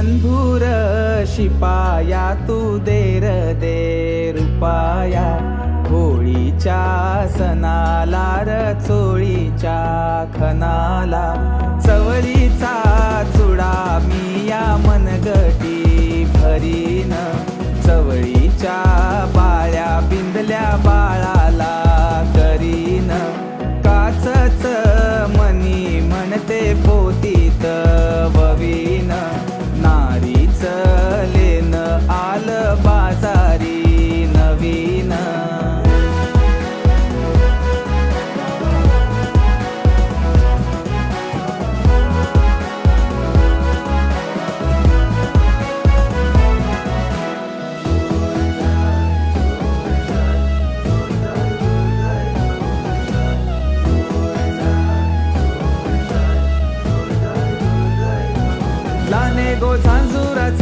मनभूर शिपाया तू देर दे रुपाया होळीच्या सणाला र चोळीच्या खनाला चवळीचा चुडा मी या मनगटी भरीन चवळीच्या बाळ्या बिंदल्या बाळाला करीन काचच मनी म्हणते पोतीत ववीन नारीच लेन आल बाजारी नवीन लाने गो झांजुराचा